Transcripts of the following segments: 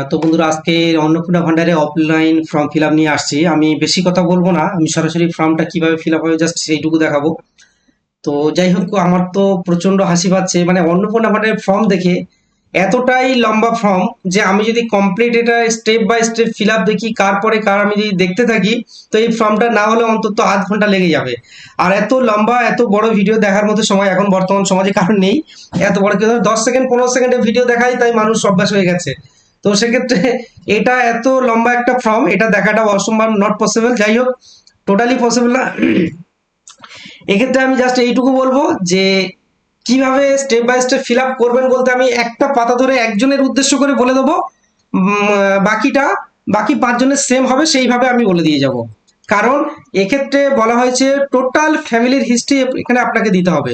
তো বন্ধুরা, আজকে অন্নপূর্ণা ভান্ডারে অফলাইন ফর্ম ফিল আপ নিয়ে আসছি। আমি বেশি কথা বলবো না, আমি সরাসরি ফর্মটা কিভাবে ফিল আপ হবে জাস্ট সেইটুকু দেখাবো। তো যাই হোক, আমার তো প্রচন্ড হাসি পাচ্ছে, মানে অন্নপূর্ণা ভান্ডারের ফর্ম দেখে। এতটাই লম্বা ফর্ম যে আমি যদি কমপ্লিট এটা step by step fill up দেখি, কার পরে কার আমি যদি দেখতে থাকি, তো এই ফর্মটা না হলে অন্তত আধ ঘন্টা লেগে যাবে। আর এত লম্বা এত বড় ভিডিও দেখার মতো সময় এখন বর্তমান সমাজে কারণ নেই। এত বড় কেউ 10 সেকেন্ড 15 সেকেন্ডের ভিডিও দেখাই, তাই মানুষ অভ্যাস হয়ে গেছে। তো সেক্ষেত্রে এটা এত লম্বা একটা ফর্ম, এটা দেখাটা অসম্ভব, নট পসিবল। যাই হোক, টোটালি পসিবল না। এক্ষেত্রে আমি জাস্ট এইটুকু বলবো যে কিভাবে step by step fill up করবেন বলতে, আমি একটা পাতা ধরে একজনের উদ্দেশ্য করে বলে দেবো। বাকিটা বাকি 5 জনের সেম হবে সেইভাবে আমি বলে দিয়ে যাব। কারণ এক্ষেত্রে বলা হয়েছে টোটাল ফ্যামিলির হিস্ট্রি এখানে আপনাকে দিতে হবে।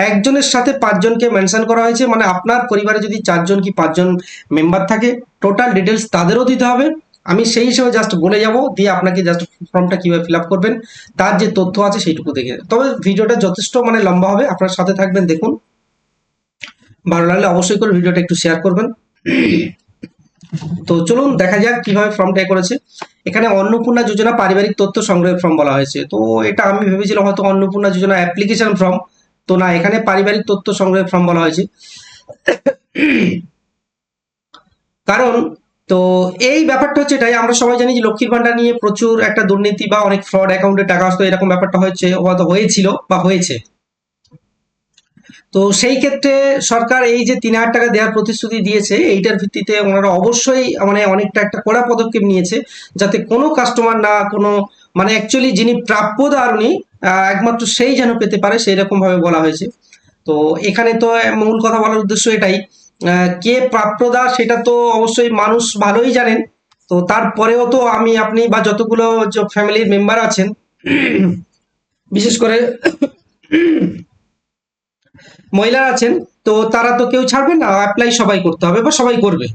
একজনের সাথে 5 জনকে মেনশন করা হয়েছে, মানে আপনার পরিবারে যদি 4 জন কি 5 জন মেম্বার থাকে, টোটাল ডিটেলস তাদেরও দিতে হবে। আমি সেই হিসেবে জাস্ট বলে যাব, দিয়ে আপনাকে জাস্ট ফর্মটা কিভাবে ফিল আপ করবেন তার যে তথ্য আছে সেইটুকু দেখে। তবে ভিডিওটা যথেষ্ট মানে লম্বা হবে, আপনার সাথে থাকবেন, দেখুন। ভালো লাগলে অবশ্যই করে ভিডিওটা একটু শেয়ার করবেন। তো চলুন দেখা যাক কিভাবে ফর্মটা করেছে। এখানে অন্নপূর্ণা যোজনা পারিবারিক তথ্য সংগ্রহের ফর্ম বলা হয়েছে। তো এটা আমি ভেবেছিলাম হয়তো অন্নপূর্ণা যোজনা অ্যাপ্লিকেশন ফর্ম, তো না, এখানে পারিবারিক তথ্য সংগ্রহের ফর্ম বলা হয়েছে। কারণ তো এই ব্যাপারটা হচ্ছে এটাই, আমরা সবাই জানি যে লক্ষ্মীর ভান্ডার নিয়ে প্রচুর একটা দুর্নীতি বা অনেক ফ্রড, অ্যাকাউন্টে টাকা আসতো, এরকম ব্যাপারটা হয়েছে, হয়তো হয়েছিল বা হয়েছে। তো সেই ক্ষেত্রে সরকার এই যে 3,000 টাকা দেওয়ার প্রতিশ্রুতি দিয়েছে, এইটার ভিত্তিতে ওনারা অবশ্যই মানে অনেকটা একটা কড়া পদক্ষেপ নিয়েছে, যাতে কোনো কাস্টমার না কোনো, মানে অ্যাকচুয়ালি যিনি প্রাপ্যদার উনি একমাত্র সেই যেন পেতে পারে, সেই রকম ভাবে বলা হয়েছে। তো এখানে তো মূল কথা বলার উদ্দেশ্য এটাই, কে প্রাপ্যদা সেটা তো অবশ্যই মানুষ ভালোই জানেন। তো তারপরেও তো আমি আপনি বা যতগুলো ফ্যামিলির মেম্বার আছেন, বিশেষ করে মহিলারা আছেন, তো তারা তো কেউ ছাড়বেন না, অ্যাপ্লাই সবাই করতে হবে বা সবাই করবে।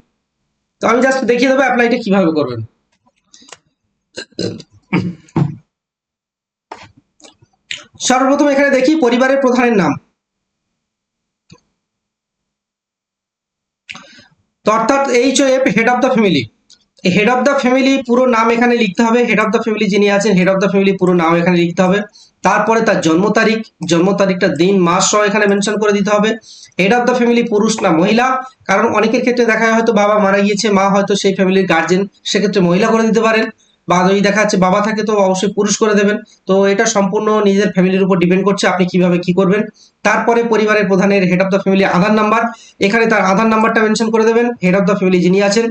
তো আমি জাস্ট দেখিয়ে দেবো অ্যাপ্লাইটা কিভাবে করবেন। সর্বপ্রথম এখানে দেখি পরিবারের প্রধানের নাম। তো অর্থাৎ HOF, head of the family. Head of the family পুরো নাম এখানে লিখতে হবে। হেড অফ দ্য ফ্যামিলি যিনি আছেন, হেড অফ দ্য ফ্যামিলি পুরো নাম এখানে লিখতে হবে। তারপরে তার জন্ম তারিখ, জন্ম তারিখটা দিন মাস সহ এখানে মেনশন করে দিতে হবে। হেড অফ দ্য ফ্যামিলি পুরুষ না মহিলা, কারণ অনেকের ক্ষেত্রে দেখা যায় হয়তো বাবা মারা গিয়েছে, মা হয়তো সেই ফ্যামিলির গার্জেন, সেক্ষেত্রে মহিলা করে দিতে পারেন। বা যদি দেখা যাচ্ছে বাবা থাকে তো অবশ্যই পুরুষ করে দেবেন। তো এটা সম্পূর্ণ নিজের ফ্যামিলির উপর ডিপেন্ড করছে আপনি কিভাবে কি করবেন। তারপরে পরিবারের প্রধানের head of the family Aadhaar number, এখানে তার আধার নাম্বারটা মেনশন করে দেবেন। হেড অফ দ্য ফ্যামিলি যিনি আছেন,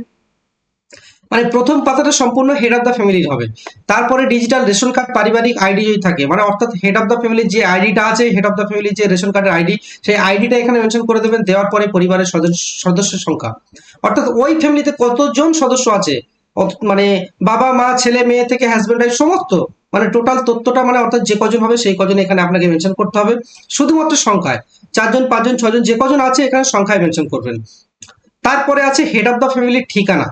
মানে প্রথম পাতাটা সম্পূর্ণ হেড অফ দ্য ফ্যামিলির হবে। তারপরে ডিজিটাল রেশন কার্ড, পারিবারিক আইডি যদি থাকে, মানে অর্থাৎ হেড অফ দ্য ফ্যামিলির যে আইডিটা আছে, হেড অফ দ্য ফ্যামিলির যে রেশন কার্ডের আইডি, সেই আইডিটা এখানে মেনশন করে দেবেন। দেওয়ার পরে পরিবারের সদস্যের সংখ্যা, অর্থাৎ ওই ফ্যামিলিতে কতজন সদস্য আছে, মানে বাবা মা ছেলে মেয়ে থেকে হাজবেন্ড ওয়াইফ সমস্ত, মানে টোটাল তথ্যটা, মানে অর্থাৎ যে কজন হবে সেই কজন এখানে আপনাকে মেনশন করতে হবে। শুধুমাত্র সংখ্যায় 4 জন 5 জন 6 জন যে কজন আছে এখানে সংখ্যায় মেনশন করবেন। তারপরে আছে হেড অফ দ্য ফ্যামিলির ঠিকানা,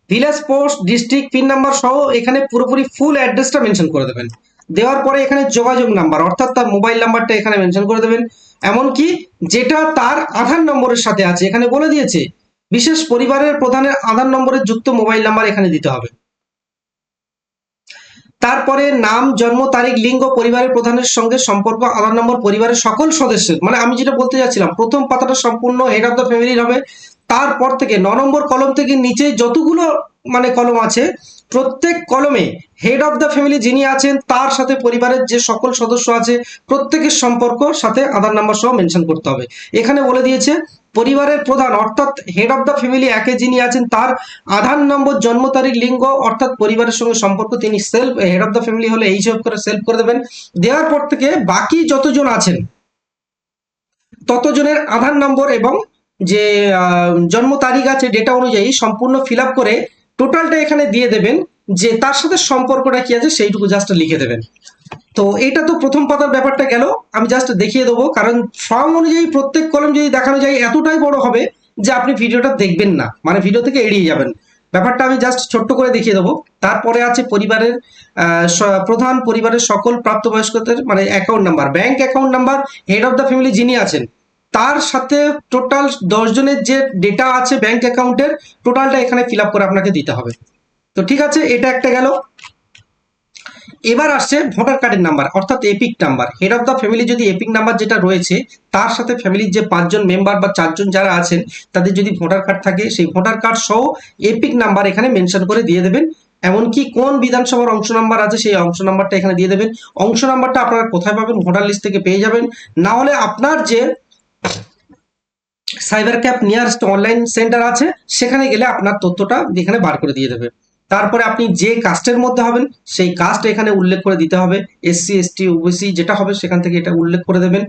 village, post, district, pin number সহ এখানে পুরোপুরি ফুল অ্যাড্রেসটা মেনশন করে দেবেন। দেওয়ার পরে এখানে যোগাযোগ নাম্বার, অর্থাৎ তার মোবাইল নাম্বারটা এখানে মেনশন করে দেবেন। এমনকি যেটা তার আধার নম্বরের সাথে আছে, এখানে বলে দিয়েছে বিশেষ পরিবারের প্রধানের আধার নম্বরের যুক্ত মোবাইল নাম্বার এখানে দিতে হবে। তারপরে নাম, জন্ম তারিখ, লিঙ্গ, পরিবারের প্রধানের সঙ্গে সম্পর্ক, আধার নম্বর, পরিবারের সকল সদস্যের, মানে আমি যেটা বলতে যাচ্ছিলাম, প্রথম পাতাটা সম্পূর্ণ হেড অফ দ্য ফ্যামিলির হবে। তারপর থেকে 9 নম্বর কলম থেকে নিচে যতগুলো মানে কলম আছে, প্রত্যেক কলমে হেড অফ দ্য ফ্যামিলি যিনি আছেন তার সাথে পরিবারের যে সকল সদস্য আছে প্রত্যেকের সম্পর্ক সাথে আধার নাম্বার সহ মেনশন করতে হবে। এখানে বলে দিয়েছে পরিবারের প্রধান অর্থাৎ হেড অফ দ্য ফ্যামিলি একে যিনি আছেন, তার আধার নম্বর, জন্ম তারিখ, লিঙ্গ, অর্থাৎ পরিবারের সঙ্গে সম্পর্ক, তিনি self head of the family হলে এই সব করে সেলফ করে দেবেন। দেওয়ার পর থেকে বাকি যতজন আছেন ততজনের আধার নম্বর এবং যে জন্ম তারিখ আছে ডেটা অনুযায়ী সম্পূর্ণ ফিল আপ করে টোটালটা এখানে দিয়ে দেবেন। যে তার সাথে সম্পর্কটা কি আছে সেইটুকু জাস্ট লিখে দেবেন। তো এটা তো প্রথম পাতার ব্যাপারটা গেল, আমি জাস্ট দেখিয়ে দেবো, কারণ ফর্ম অনুযায়ী প্রত্যেক কলম যদি দেখানো যায় এতটাই বড় হবে যে আপনি ভিডিওটা দেখবেন না, মানে ভিডিও থেকে এড়িয়ে যাবেন। ব্যাপারটা আমি জাস্ট ছোট্ট করে দেখিয়ে দেবো। তারপরে আছে পরিবারের প্রধান, পরিবারের সকল প্রাপ্তবয়স্কদের মানে account number, bank account number, head of the family যিনি আছেন তার সাথে টোটাল 10 জনের যে ডেটা আছে ব্যাংক অ্যাকাউন্টের টোটালটা এখানে ফিল আপ করে আপনাকে দিতে হবে। তো ঠিক আছে, এটা একটা গেল। এবার আসছে ভোটার কার্ডের নাম্বার অর্থাৎ epic number. Head of the family যদি এপিক নাম্বার যেটা রয়েছে তার সাথে ফ্যামিলির যে 5 জন মেম্বার বা 4 জন যারা আছেন তাদের যদি ভোটার কার্ড থাকে সেই ভোটার কার্ড সহ এপিক নাম্বার এখানে মেনশন করে দিয়ে দেবেন। এমনকি কোন বিধানসভার অংশ নাম্বার আছে সেই অংশ নাম্বারটা এখানে দিয়ে দেবেন। অংশ নাম্বারটা আপনারা কোথায় পাবেন? ভোটার লিস্ট থেকে পেয়ে যাবেন, না হলে আপনার যে cyber cafe nearest online centre আছে সেখানে গেলে আপনার তথ্যটা এখানে বার করে দিয়ে দেবে। তারপরে আপনি যে কাস্টের মধ্যে হবেন সেই কাস্ট এখানে উল্লেখ করে দিতে হবে, এসসি এসটি ওবিসি যেটা হবে সেখান থেকে এটা উল্লেখ করে দেবেন,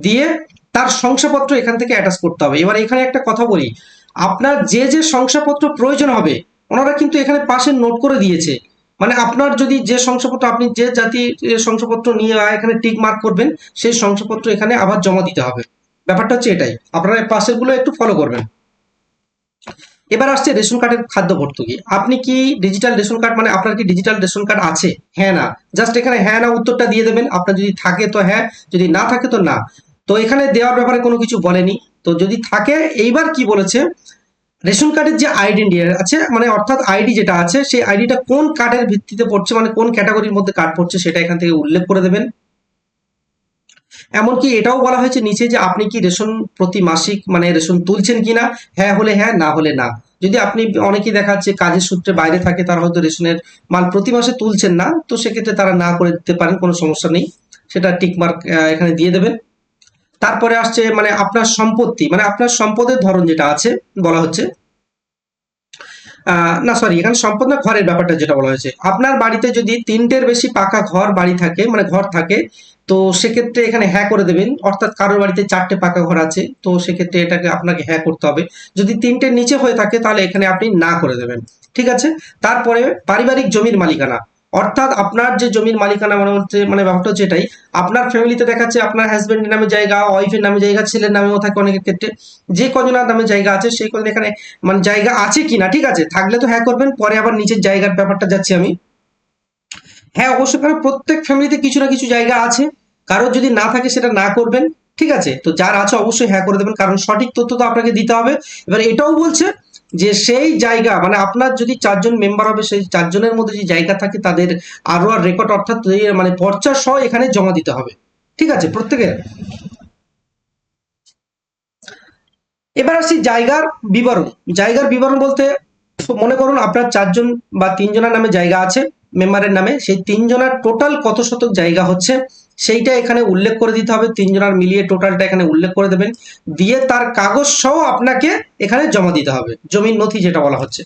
দিয়ে তার শংসাপত্র এখান থেকে অ্যাটাচ করতে হবে। এবার এখানে একটা কথা বলি, আপনার যে যে শংসাপত্র প্রয়োজন হবে ওনারা কিন্তু এখানে পাশে নোট করে দিয়েছে। মানে আপনার যদি যে শংসাপত্র, আপনি যে জাতির শংসাপত্র নিয়ে এখানে টিক মার্ক করবেন সেই শংসাপত্র এখানে আবার জমা দিতে হবে। ব্যাপারটা হচ্ছে এটাই, আপনারা পাশের গুলো একটু ফলো করবেন। এবার আসছে রেশন কার্ডের খাদ্য ভর্তুকি। আপনি কি ডিজিটাল রেশন কার্ড, মানে আপনার কি ডিজিটাল রেশন কার্ড আছে? হ্যাঁ না, জাস্ট এখানে হ্যাঁ না উত্তরটা দিয়ে দেবেন। আপনার যদি থাকে তো হ্যাঁ, যদি না থাকে তো না। তো এখানে দেওয়ার ব্যাপারে কোনো কিছু বলেনি। তো যদি থাকে, এইবার কি বলেছে, রেশন কার্ডের যে আইডি আছে, মানে অর্থাৎ আইডি যেটা আছে সেই আইডিটা কোন কার্ডের ভিত্তিতে পড়ছে, মানে কোন ক্যাটাগরির মধ্যে কার্ড পড়ছে সেটা এখান থেকে উল্লেখ করে দেবেন। এমনকি এটাও বলা হয়েছে নিচে যে আপনি কি রেশন প্রতি মাসিক মানে রেশন তুলছেন কিনা, হ্যাঁ হলে হ্যাঁ, না হলে না। যদি আপনি, অনেকেই দেখা যাচ্ছে কাজের সূত্রে বাইরে থাকে, তারা হয়তো রেশনের মাল প্রতি মাসে তুলছেন না, তো সেক্ষেত্রে তারা না করে দিতে পারেন, কোনো সমস্যা নেই, সেটা টিক মার্ক এখানে দিয়ে দেবেন। তারপরে আসছে মানে আপনার সম্পত্তি, মানে আপনার সম্পদের ধরন যেটা আছে বলা হচ্ছে, না সরি, এখানে সম্পদ না, ঘরের ব্যাপারটা যেটা বলা হয়েছে, আপনার বাড়িতে যদি 3টের বেশি পাকা ঘর বাড়ি থাকে, মানে ঘর থাকে, তো সেক্ষেত্রে এখানে হ্যাঁ করে দেবেন। অর্থাৎ কারোর বাড়িতে 4টে পাকা ঘর আছে, তো সেক্ষেত্রে এটাকে আপনাকে হ্যাঁ করতে হবে। যদি 3টের নিচে হয়ে থাকে তাহলে এখানে আপনি না করে দেবেন। ঠিক আছে। তারপরে পারিবারিক জমির মালিকানা, অর্থাৎ আপনার যে জমির মালিকানা, মানে হচ্ছে মানে ব্যাপারটা হচ্ছে এটাই, আপনার ফ্যামিলিতে দেখাচ্ছে আপনার হাজবেন্ডের নামে জায়গা, ওয়াইফের নামে জায়গা, ছেলের নামেও থাকে অনেকের ক্ষেত্রে, যে কজনের নামে জায়গা আছে সেই কজন এখানে মানে জায়গা আছে কিনা, ঠিক আছে, থাকলে তো হ্যাঁ করবেন। পরে আবার নিচের জায়গার ব্যাপারটা যাচ্ছি আমি। হ্যাঁ অবশ্যই, কারণ প্রত্যেক ফ্যামিলিতে কিছু না কিছু জায়গা আছে, কারো যদি না থাকে সেটা না করবেন। ঠিক আছে, তো যার আছে অবশ্যই হ্যাঁ করে দেবেন, কারণ সঠিক তথ্য তো আপনাকে দিতে হবে। এবার এটাও বলছে যে সেই জায়গা, মানে আপনার যদি 4 জন মেম্বার হবে সেই 4 জনের মধ্যে যে জায়গা থাকে তাদের আরো আর রেকর্ড, অর্থাৎ মানে পর্চা সহ এখানে জমা দিতে হবে। ঠিক আছে প্রত্যেকের। এবার আসছি জায়গার বিবরণ। জায়গার বিবরণ বলতে মনে করুন আপনার 4 জন বা 3 জনের নামে জায়গা আছে, মেম্বারের নামে, সেই 3 জনের টোটাল কত শতক জায়গা হচ্ছে সেইটা এখানে উল্লেখ করে দিতে হবে। 3 জনের মিলিয়ে টোটালটা এখানে উল্লেখ করে দেবেন, দিয়ে তার কাগজ সহ আপনাকে এখানে জমা দিতে হবে, জমির নথি যেটা বলা হচ্ছে।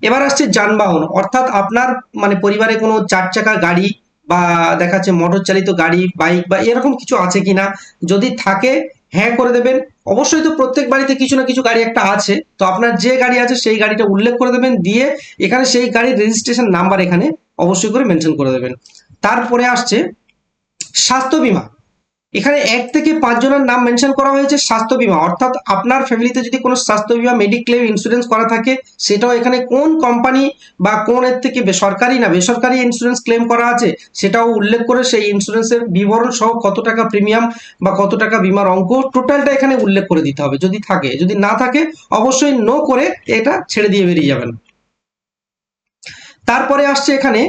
এবার আসছে যানবাহন, অর্থাৎ আপনার মানে পরিবারে কোনো 4 চাকা গাড়ি বা দেখা যাচ্ছে মোটর চালিত গাড়ি, বাইক বা এরকম কিছু আছে কিনা, যদি থাকে হ্যাঁ করে দেবেন। অবশ্যই তো প্রত্যেক বাড়িতে কিছু না কিছু গাড়ি একটা আছে, তো আপনার যে গাড়ি আছে সেই গাড়িটা উল্লেখ করে দেবেন, দিয়ে এখানে সেই গাড়ির রেজিস্ট্রেশন নাম্বার এখানে অবশ্যই করে মেনশন করে দেবেন। তারপরে আসছে স্বাস্থ্য বীমা। এখানে 1 থেকে 5 জনের নাম মেনশন করা হয়েছে স্বাস্থ্য বীমা, অর্থাৎ আপনার ফ্যামিলিতে যদি কোনো স্বাস্থ্য বীমা মেডিক্লেম ইন্স্যুরেন্স করা থাকে সেটাও এখানে কোন কোম্পানি বা কোন এর থেকে সরকারি না বেসরকারি ইন্স্যুরেন্স ক্লেম করা আছে সেটাও উল্লেখ করে সেই ইন্স্যুরেন্সের বিবরণ সহ কত টাকা প্রিমিয়াম বা কত টাকা বীমার অঙ্ক টোটালটা এখানে উল্লেখ করে দিতে হবে যদি থাকে। যদি না থাকে অবশ্যই নো করে এটা ছেড়ে দিয়ে বেরিয়ে যাবেন। তারপরে আসছে এখানে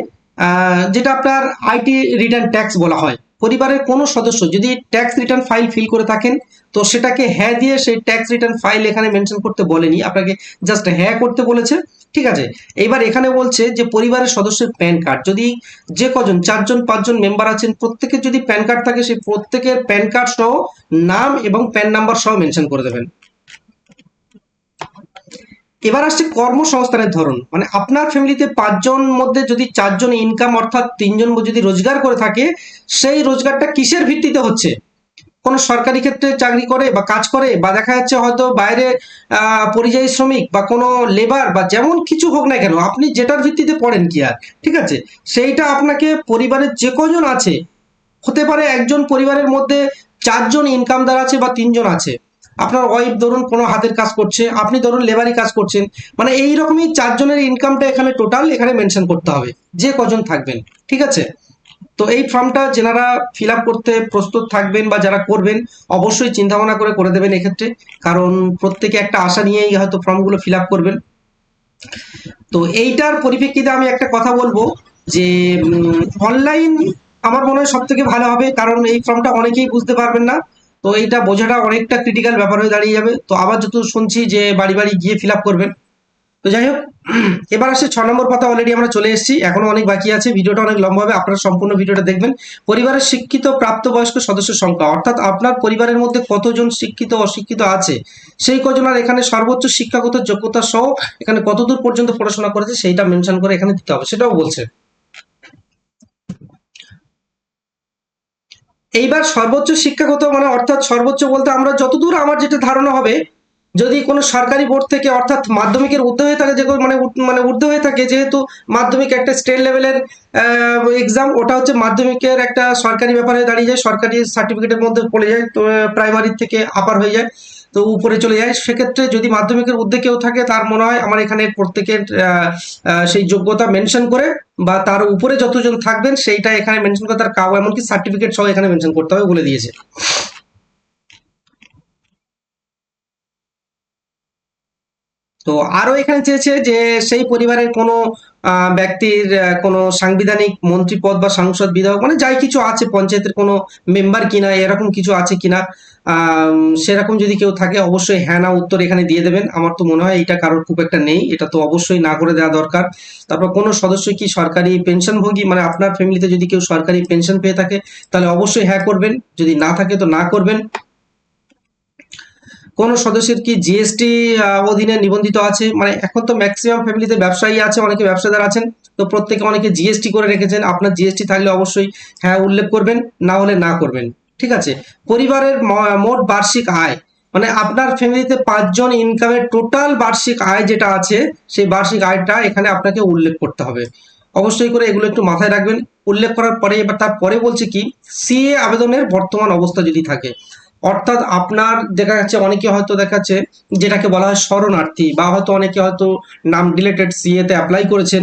যেটা আপনার আইটি রিটার্ন ট্যাক্স বলা হয়। পরিবারের কোনো সদস্য যদি ট্যাক্স রিটার্ন ফাইল ফিল করে থাকেন তো সেটাকে হ্যাঁ দিয়ে সেই ট্যাক্স রিটার্ন ফাইল এখানে মেনশন করতে বলেনি, আপনাকে জাস্ট হ্যাঁ করতে বলেছে। ঠিক আছে। এইবার এখানে বলছে যে পরিবারের সদস্যের প্যান কার্ড, যদি যে কজন 4 জন 5 জন মেম্বার আছেন প্রত্যেকের যদি প্যান কার্ড থাকে সেই প্রত্যেকের প্যান কার্ড সহ নাম এবং প্যান নাম্বার সহ মেনশন করে দেবেন। এবার আসছে কর্মসংস্থানের ধরন, মানে আপনার ফ্যামিলিতে 5 জন মধ্যে যদি 4 জন ইনকাম অর্থাৎ 3 জন যদি রোজগার করে থাকে সেই রোজগারটা কিসের ভিত্তিতে হচ্ছে, কোনো সরকারি ক্ষেত্রে চাকরি করে বা কাজ করে, বা দেখা যাচ্ছে হয়তো বাইরে পরিযায়ী শ্রমিক বা কোনো লেবার বা যেমন কিছু হোক না কেন, আপনি যেটার ভিত্তিতে পড়েন কি আর, ঠিক আছে, সেইটা আপনাকে পরিবারের যে কজন আছে, হতে পারে একজন পরিবারের মধ্যে 4 জন ইনকামদার আছে বা 3 জন আছে, আপনার ওয়াইফ ধরুন কোনো হাতের কাজ করছে, আপনি ধরুন লেবারি কাজ করছেন, মানে এইরকমই 4 জনের ইনকামটা এখানে টোটাল এখানে মেনশন করতে হবে যে কজন থাকবেন। ঠিক আছে। তো এই ফর্মটা যারা ফিল আপ করতে প্রস্তুত থাকবেন বা যারা করবেন অবশ্যই চিন্তা ভাবনা করে করে দেবেন এক্ষেত্রে, কারণ প্রত্যেকে একটা আশা নিয়েই হয়তো ফর্মগুলো ফিল আপ করবেন। তো এইটার পরিপ্রেক্ষিতে আমি একটা কথা বলবো যে অনলাইন আমার মনে হয় সব থেকে ভালো হবে, কারণ এই ফর্মটা অনেকেই বুঝতে পারবেন না। তো এইটা বোঝাটা অনেকটা ক্রিটিক্যাল ব্যাপার হয়ে দাঁড়িয়ে যাবে। তো আবার যত শুনছি যে বাড়ি বাড়ি গিয়ে ফিল আপ করবেন। তো যাই হোক, এবার আসছে 6 নম্বর পাতা, অলরেডি আমরা চলে এসেছি, এখনো অনেক বাকি আছে, ভিডিওটা অনেক লম্বা হবে, আপনারা সম্পূর্ণ ভিডিওটা দেখবেন। পরিবারের শিক্ষিত প্রাপ্তবয়স্ক সদস্যের সংখ্যা, অর্থাৎ আপনার পরিবারের মধ্যে কতজন শিক্ষিত অশিক্ষিত আছে সেই কজন, আর এখানে সর্বোচ্চ শিক্ষাগত যোগ্যতা সহ এখানে কতদূর পর্যন্ত পড়াশোনা করেছে সেইটা মেনশন করে এখানে দিতে হবে, সেটাও বলছে। এইবার সর্বোচ্চ শিক্ষাগত মানে অর্থাৎ সর্বোচ্চ বলতে আমরা যতদূর আমার যেটা ধারণা হবে, যদি কোনো সরকারি বোর্ড থেকে অর্থাৎ মাধ্যমিকের ঊর্ধ্বে হয়ে থাকে, যে মানে ঊর্ধ্বে হয়ে থাকে, যেহেতু মাধ্যমিক একটা স্টেট লেভেলের এক্সাম, ওটা হচ্ছে মাধ্যমিকের একটা সরকারি ব্যাপার হয়ে দাঁড়িয়ে যায়, সরকারি সার্টিফিকেটের মধ্যে পড়ে যায়, তো প্রাইমারি থেকে আপার হয়ে যায়, তো উপরে চলে যায়। সেক্ষেত্রে যদি মাধ্যমিকের ঊর্ধ্বে কেউ থাকে, তার মনে হয় আমার এখানে প্রত্যেকের সেই যোগ্যতা মেনশন করে বা তার উপরে যতজন থাকবেন সেইটা এখানে মেনশন করে, তার কাউ এমনকি সার্টিফিকেট সহ এখানে মেনশন করতে হবে বলে দিয়েছে। তো আরো এখানে চেয়েছে যে সেই পরিবারের কোনো ব্যক্তির কোনো সাংবিধানিক মন্ত্রী পদ বা সাংসদ বিধায়ক মানে যাই কিছু আছে, পঞ্চায়েতের কোনো মেম্বার কিনা, এরকম কিছু আছে কিনা, সেরকম যদি কেউ থাকে অবশ্যই হ্যাঁ না উত্তর এখানে দিয়ে দেবেন। আমার তো মনে হয় এটা কারোর খুব একটা নেই, এটা তো অবশ্যই না করে দেওয়া দরকার। তারপর কোনো সদস্য কি সরকারি পেনশনভোগী, মানে আপনার ফ্যামিলিতে যদি কেউ সরকারি পেনশন পেয়ে থাকে তাহলে অবশ্যই হ্যাঁ করবেন, যদি না থাকে তো না করবেন। কোন সদস্যের কি জিএসটি অধীনে নিবন্ধিত আছে, মানে এখন তো ম্যাক্সিমাম ফ্যামিলিতে ব্যবসায়ী আছে, অনেকে ব্যবসাদার আছেন, তো প্রত্যেকে অনেকে জিএসটি করে রেখেছেন, আপনার জিএসটি থাকলে অবশ্যই হ্যাঁ উল্লেখ করবেন, না হলে না করবেন। ঠিক আছে। পরিবারের মোট বার্ষিক আয়, মানে আপনার ফ্যামিলিতে 5 জন ইনকামের টোটাল বার্ষিক আয় যেটা আছে সেই বার্ষিক আয়টা এখানে আপনাকে উল্লেখ করতে হবে, অবশ্যই করে এগুলো একটু মাথায় রাখবেন। উল্লেখ করার পরে এবার তারপরে বলছে কি, সিএ আবেদনের বর্তমান অবস্থা যদি থাকে, অর্থাৎ আপনার দেখা যাচ্ছে অনেকে হয়তো দেখা যাচ্ছে যেটাকে বলা হয় শরণার্থী, বা হয়তো অনেকে হয়তো নাম ডিলেটেড সিএ তে অ্যাপ্লাই করেছেন।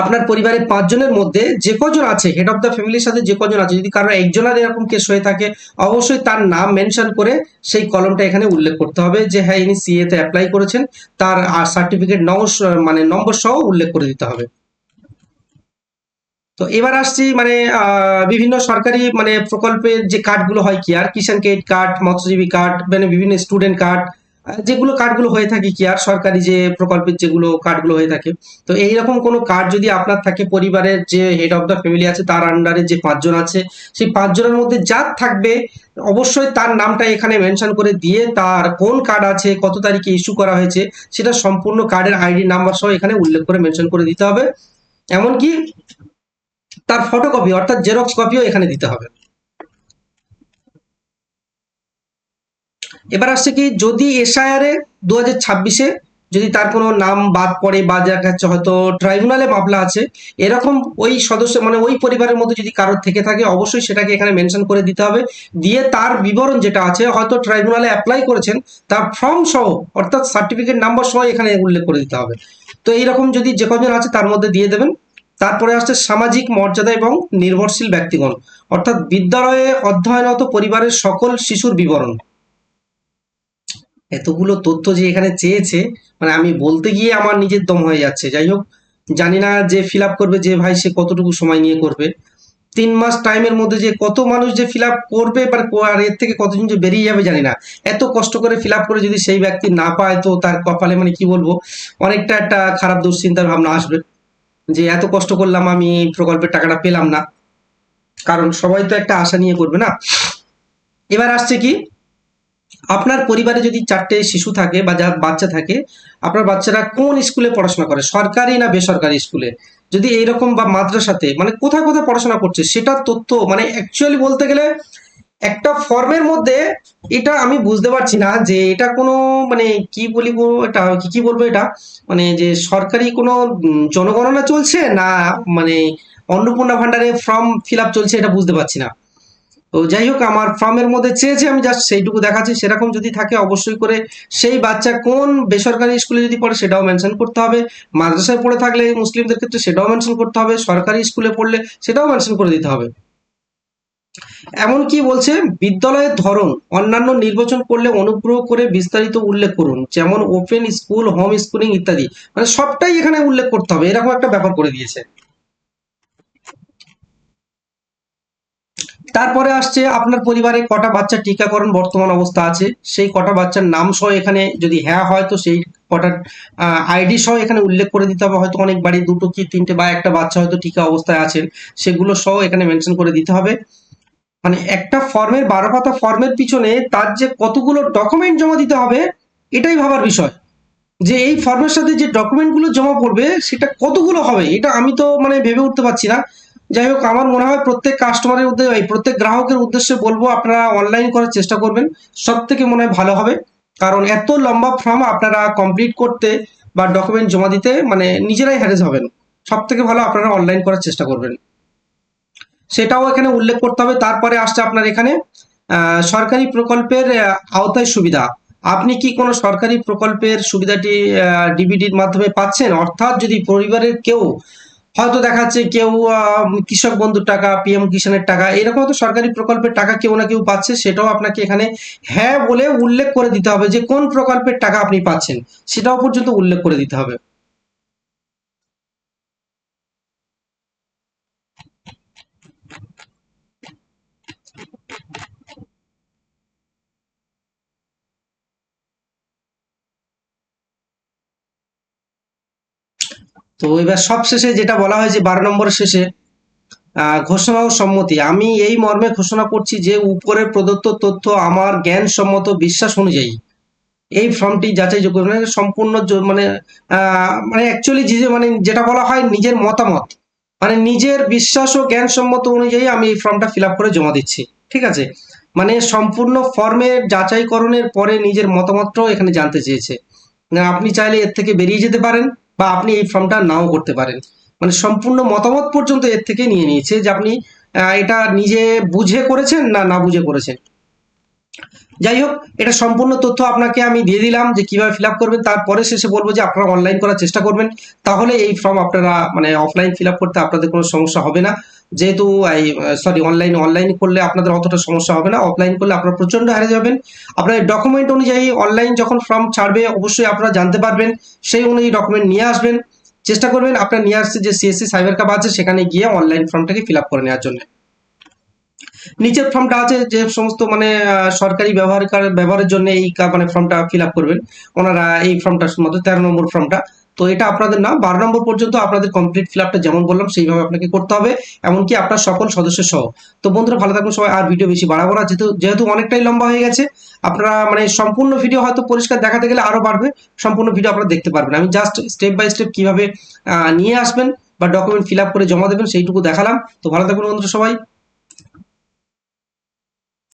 আপনার পরিবারের 5 জনের মধ্যে যে কজন আছে, হেড অফ দ্য ফ্যামিলির সাথে যে কজন আছে, যদি কারো একজনের এরকম কেস হয়ে থাকে অবশ্যই তার নাম মেনশন করে সেই কলমটা এখানে উল্লেখ করতে হবে যে হ্যাঁ ইনি সিএ তে অ্যাপ্লাই করেছেন, তার সার্টিফিকেট মানে নম্বর সহ উল্লেখ করে দিতে হবে। তো এবার আসছি মানে বিভিন্ন সরকারি মানে প্রকল্পের যে কার্ডগুলো হয়, কি আর কিষাণ ক্রেডিট কার্ড, মৎস্যজীবী কার্ড, মানে বিভিন্ন স্টুডেন্ট কার্ড, যেগুলো কার্ডগুলো হয়ে থাকে, কি আর সরকারি যে প্রকল্পের যেগুলো কার্ডগুলো হয়ে থাকে, তো এইরকম কোনো কার্ড যদি আপনার থাকে, পরিবারের যে হেড অফ দ্য ফ্যামিলি আছে তার আন্ডারে যে 5 জন আছে, সেই 5 জনের মধ্যে যার থাকবে অবশ্যই তার নামটা এখানে মেনশন করে দিয়ে তার কোন কার্ড আছে, কত তারিখে ইস্যু করা হয়েছে, সেটা সম্পূর্ণ কার্ডের আইডি নাম্বার সহ এখানে উল্লেখ করে মেনশন করে দিতে হবে। এমনকি তার ফটোকপি অর্থাৎ জেরক্স কপিও এখানে দিতে হবে। এবার আসছে কি, যদি এসআইআর এ 2026-এ যদি তার কোনো নাম বাদ পড়ে বা দেখা যাচ্ছে হয়তো ট্রাইব্যুনালে মামলা আছে, এরকম ওই সদস্য মানে ওই পরিবারের মধ্যে যদি কারোর থেকে থাকে অবশ্যই সেটাকে এখানে মেনশন করে দিতে হবে, দিয়ে তার বিবরণ যেটা আছে হয়তো ট্রাইব্যুনালে অ্যাপ্লাই করেছেন তার ফর্ম সহ অর্থাৎ সার্টিফিকেট নাম্বার সহ এখানে উল্লেখ করে দিতে হবে। তো এইরকম যদি যে কজন আছে তার মধ্যে দিয়ে দেবেন। তারপরে আসছে সামাজিক মর্যাদা এবং নির্ভরশীল ব্যক্তিগণ, অর্থাৎ বিদ্যালয়ে অধ্যয়নরত পরিবারের সকল শিশুর বিবরণ। এতগুলো তথ্য যে এখানে চেয়েছে, মানে আমি বলতে গিয়ে আমার নিজের দম হয়ে যাচ্ছে। যাই হোক, জানি না যে ফিল আপ করবে যে ভাই সে কতটুকু সময় নিয়ে করবে, 3 মাস টাইমের মধ্যে যে কত মানুষ যে ফিল আপ করবে, আর এর থেকে কতজন যে বেরিয়ে যাবে জানি না। এত কষ্ট করে ফিল আপ করে যদি সেই ব্যক্তি না পায়, তো তার কপালে মানে কি বলবো, অনেকটা একটা খারাপ দুশ্চিন্তার ভাবনা আসবে যে এত কষ্ট করলাম আমি প্রকল্পের টাকাটা পেলাম না, কারণ সবাই তো একটা আশা নিয়ে করবে না। এবার আসছে কি, আপনার পরিবারে যদি 4টে শিশু থাকে বা যার বাচ্চা থাকে, আপনার বাচ্চারা কোন স্কুলে পড়াশোনা করে, সরকারি না বেসরকারি স্কুলে, যদি এইরকম বা মাদ্রাসাতে মানে কোথায় কোথায় পড়াশোনা করছে সেটার তথ্য, মানে অ্যাকচুয়ালি বলতে গেলে একটা ফর্মের মধ্যে, এটা আমি বুঝতে পারছি না যে এটা কোনো মানে কি বলিব, এটা কি কি বলবো, এটা মানে যে সরকারি কোনো জনগণনা চলছে না, মানে অন্নপূর্ণা ভান্ডারে ফর্ম ফিল আপ চলছে, এটা বুঝতে পারছি না। তো তো যাই হোক, আমার ফর্মের মধ্যে চেয়েছে, আমি জাস্ট সেইটুকু দেখাচ্ছি। সেরকম যদি থাকে অবশ্যই করে সেই বাচ্চা কোন বেসরকারি স্কুলে যদি পড়ে সেটাও মেনশন করতে হবে, মাদ্রাসায় পড়ে থাকলে মুসলিমদের ক্ষেত্রে সেটাও মেনশন করতে হবে, সরকারি স্কুলে পড়লে সেটাও মেনশন করে দিতে হবে। এমন কি বলছে, বিদ্যালয়ের ধরন অন্যান্য নির্বাচন করলে অনুগ্রহ করে বিস্তারিত উল্লেখ করুন, যেমন ওপেন স্কুল, হোম স্কুলিং ইত্যাদি। মানে সবটাই এখানে উল্লেখ করতে হবে, এরকম একটা ব্যাপার করে দিয়েছে। তারপরে আসছে আপনার পরিবারে কটা বাচ্চা টিকাকরণ বর্তমান অবস্থা আছে, সেই কটা বাচ্চার নাম সহ এখানে যদি হ্যাঁ হয় তো সেই কটার আইডি সহ এখানে উল্লেখ করে দিতে হবে। হয়তো অনেক বাড়ি দুটো কি তিনটে বা একটা বাচ্চা হয়তো টিকা অবস্থায় আছেন, সেগুলো সহ এখানে মেনশন করে দিতে হবে। মানে একটা ফর্মের 12 পাতা ফর্মের পিছনে তার যে কতগুলো ডকুমেন্ট জমা দিতে হবে, এটাই ভাবার বিষয়। যে এই ফর্মের সাথে যে ডকুমেন্টগুলো জমা পড়বে সেটা কতগুলো হবে, এটা আমি তো মানে ভেবে উঠতে পারছি না। যাই হোক, আমার মনে হয় প্রত্যেক কাস্টমারের উদ্দেশ্যে, এই প্রত্যেক গ্রাহকের উদ্দেশ্যে বলবো আপনারা অনলাইন করার চেষ্টা করবেন, সব থেকে মনে হয় ভালো হবে। কারণ এত লম্বা ফর্ম আপনারা কমপ্লিট করতে বা ডকুমেন্ট জমা দিতে মানে নিজেরাই হ্যারেস হবেন। সব থেকে ভালো আপনারা অনলাইন করার চেষ্টা করবেন, সেটাও এখানে উল্লেখ করতে হবে। তারপরে আসছে আপনার এখানে সরকারি প্রকল্পের আওতায় সুবিধা। আপনি কি কোনো সরকারি প্রকল্পের সুবিধাটি ডিবিটির মাধ্যমে পাচ্ছেন? অর্থাৎ যদি পরিবারের কেউ হয়তো দেখা যাচ্ছে কেউ কৃষক বন্ধুর টাকা, পিএম কিষানের টাকা, এরকম হয়তো সরকারি প্রকল্পের টাকা কেউ না কেউ পাচ্ছে, সেটাও আপনাকে এখানে হ্যাঁ বলে উল্লেখ করে দিতে হবে যে কোন প্রকল্পের টাকা আপনি পাচ্ছেন, সেটাও পর্যন্ত উল্লেখ করে দিতে হবে। তো এবার সব শেষে যেটা বলা হয়েছে 12 নম্বরের শেষে, ঘোষণা ও সম্মতি। আমি এই মর্মে ঘোষণা করছি যে উপরে প্রদত্ত তথ্য আমার জ্ঞানসম্মত বিশ্বাস অনুযায়ী এই ফর্মটি যাচাইযোগ্য, মানে সম্পূর্ণ মানে মানে অ্যাকচুয়ালি যে মানে যেটা বলা হয় নিজের মতামত, মানে নিজের বিশ্বাস ও জ্ঞানসম্মত অনুযায়ী আমি এই ফর্মটা ফিল আপ করে জমা দিচ্ছি। ঠিক আছে, মানে সম্পূর্ণ ফর্মের যাচাইকরণের পরে নিজের মতামতটাও এখানে জানতে চেয়েছে। না, আপনি চাইলে এর থেকে বেরিয়ে যেতে পারেন বা আপনি এই ফর্মটা নাও করতে পারেন। মানে সম্পূর্ণ মতামত পর্যন্ত এর থেকে নিয়ে নিয়েছে যে আপনি এটা নিজে বুঝে করেছেন না না বুঝে করেছেন। যাই হোক, এটা সম্পূর্ণ তথ্য আপনাকে আমি দিয়ে দিলাম যে কিভাবে ফিল আপ করবেন। তারপরে শেষে বলবো যে আপনারা অনলাইন করার চেষ্টা করবেন, তাহলে এই ফর্ম আপনারা মানে অফলাইন ফিল আপ করতে আপনাদের কোনো সমস্যা হবে না। যেহেতু এই সরি অনলাইন করলে আপনাদের অতটা সমস্যা হবে না, অফলাইন করলে আপনারা প্রচন্ড হারে যাবেন। আপনার ডকুমেন্ট অনুযায়ী অনলাইন যখন ফর্ম ছাড়বে অবশ্যই আপনারা জানতে পারবেন, সেই অনুযায়ী ডকুমেন্ট নিয়ে আসবেন। চেষ্টা করবেন আপনার নিয়ে আসছে যে সিএসসি সাইবার ক্যাফে আছে সেখানে গিয়ে অনলাইন ফর্মটাকে ফিল আপ করে নেওয়ার জন্য। নিচের ফর্মটা আছে যে সমস্ত মানে সরকারি ব্যবহারের জন্য এই মানে ফর্মটা ফিল আপ করবেন ওনারা, এই ফর্মটার মধ্যে 13 নম্বর ফর্মটা। তো এটা আপনাদের না, 12 নম্বর পর্যন্ত আপনাদের কমপ্লিট ফিল আপটা যেমন বললাম সেইভাবে আপনাকে করতে হবে, এমনকি আপনার সকল সদস্য সহ। তো বন্ধুরা ভালো থাকুন সবাই, আর ভিডিও বেশি বাড়াবো না, যেহেতু যেহেতু অনেকটাই লম্বা হয়ে গেছে। আপনারা মানে সম্পূর্ণ ভিডিও হয়তো পরিষ্কার দেখাতে গেলে আরো বাড়বে, সম্পূর্ণ ভিডিও আপনারা দেখতে পারবেন। আমি জাস্ট স্টেপ বাই স্টেপ কিভাবে নিয়ে আসবেন বা ডকুমেন্ট ফিল আপ করে জমা দেবেন সেইটুকু দেখালাম। তো ভালো থাকুন বন্ধুরা সবাই।